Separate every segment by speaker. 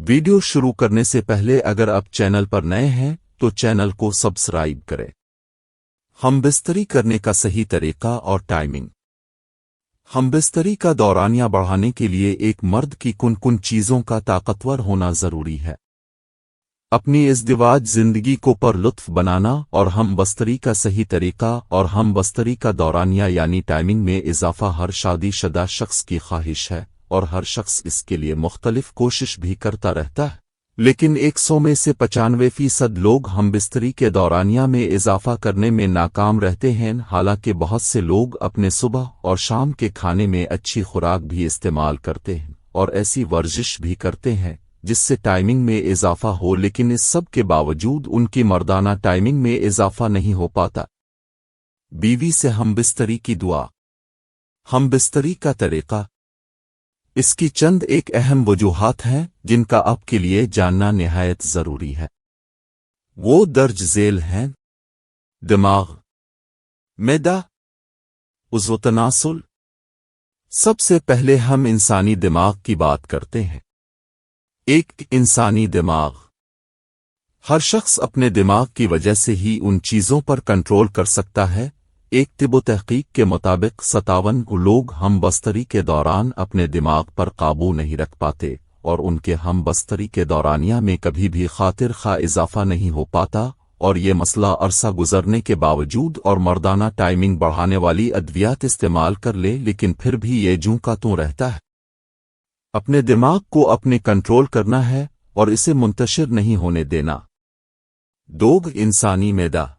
Speaker 1: Video शुरू करने से पहले अगर आप चैनल पर नए हैं तो चैनल को सब्सक्राइब करें। हम बिस्तरी करने का सही तरीका और टाइमिंग। हम बिस्तरी का दौरानिया बढ़ाने के लिए एक मर्द की कुन चीज़ों का ताकतवर होना ज़रूरी है। अपनी इज़दिवाज ज़िंदगी को परलुत्फ बनाना और हम बस्तरी का सही तरीका और हम बस्तरी का दौरानिया यानी टाइमिंग में इजाफा हर शादीशुदा शख्स की ख्वाहिश है और हर शख्स इसके लिए मुख्तलिफ कोशिश भी करता रहता है, लेकिन 100 में से 95% लोग हम बिस्तरी के दौरानिया में इजाफा करने में नाकाम रहते हैं। हालांकि बहुत से लोग अपने सुबह और शाम के खाने में अच्छी खुराक भी इस्तेमाल करते हैं और ऐसी वर्जिश भी करते हैं जिससे टाइमिंग में इजाफा हो, लेकिन इस सब के बावजूद उनकी मर्दाना टाइमिंग में इजाफा नहीं हो पाता। बीवी से हम बिस्तरी की दुआ। हम बिस्तरी का तरीका। इसकी चंद एक अहम वजूहात हैं जिनका आपके लिए जानना निहायत जरूरी है। वो दर्ज झेल हैं: दिमाग, मैदा, उज़्व तनासुल। सबसे पहले हम इंसानी दिमाग की बात करते हैं। एक इंसानी दिमाग। हर शख्स अपने दिमाग की वजह से ही उन चीज़ों पर कंट्रोल कर सकता है। एक तिब्बो तहकीक के मुताबिक 57 लोग हम बस्तरी के दौरान अपने दिमाग पर काबू नहीं रख पाते और उनके हम बस्तरी के दौरानिया में कभी भी खातिर खा इजाफा नहीं हो पाता, और ये मसला अरसा गुजरने के बावजूद और मर्दाना टाइमिंग बढ़ाने वाली अद्वियात इस्तेमाल कर ले लेकिन फिर भी ये जूं का त्यों रहता है। अपने दिमाग को अपने कंट्रोल करना है और इसे मुंतशिर नहीं होने देना। दोग इंसानी मैदा।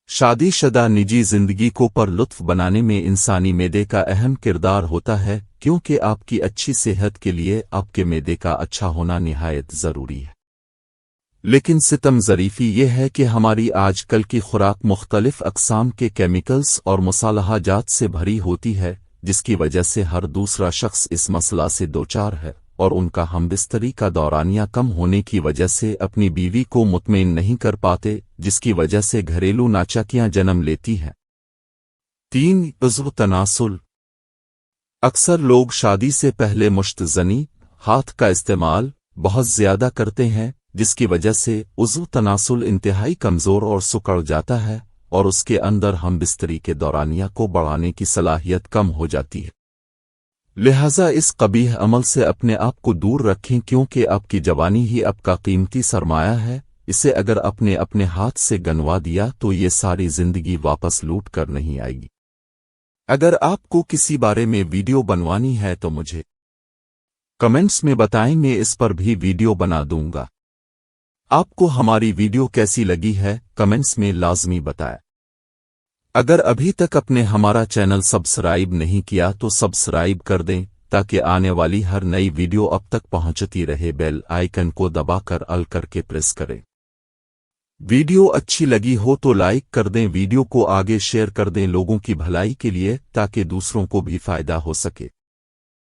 Speaker 1: शादीशुदा निजी जिंदगी को परलुत्फ बनाने में इंसानी मैदे का अहम किरदार होता है, क्योंकि आपकी अच्छी सेहत के लिए आपके मैदे का अच्छा होना निहायत ज़रूरी है। लेकिन सितम ज़रीफ़ी ये है कि हमारी आजकल की खुराक मुख्तलिफ अक़साम के केमिकल्स और मसालहाजात से भरी होती है, जिसकी वजह से हर दूसरा शख्स इस मसला से दोचार है और उनका हम बिस्तरी का दौरानिया कम होने की वजह से अपनी बीवी को मुतमईन नहीं कर पाते, जिसकी वजह से घरेलू नाचाकियां जन्म लेती हैं। 3 उज़्व तनासुल। अक्सर लोग शादी से पहले मुश्तज़नी हाथ का इस्तेमाल बहुत ज़्यादा करते हैं, जिसकी वजह से उज़्व तनासुल इंतहाई कमज़ोर और सुकड़ जाता है और उसके अंदर हम बिस्तरी के दौरानिया को बढ़ाने की सलाहियत कम हो जाती है। लिहाजा इस कबीह अमल से अपने आप को दूर रखें, क्योंकि आपकी जवानी ही आपका कीमती सरमाया है। इसे अगर आपने अपने हाथ से गंवा दिया तो ये सारी जिंदगी वापस लूट कर नहीं आएगी। अगर आपको किसी बारे में वीडियो बनवानी है तो मुझे कमेंट्स में बताएं, मैं इस पर भी वीडियो बना दूंगा। आपको हमारी वीडियो कैसी लगी है कमेंट्स में लाजमी बताएं। अगर अभी तक आपने हमारा चैनल सब्सक्राइब नहीं किया तो सब्सक्राइब कर दें ताकि आने वाली हर नई वीडियो अब तक पहुंचती रहे। बेल आइकन को दबाकर ऑल करके प्रेस करें। वीडियो अच्छी लगी हो तो लाइक कर दें, वीडियो को आगे शेयर कर दें लोगों की भलाई के लिए, ताकि दूसरों को भी फायदा हो सके।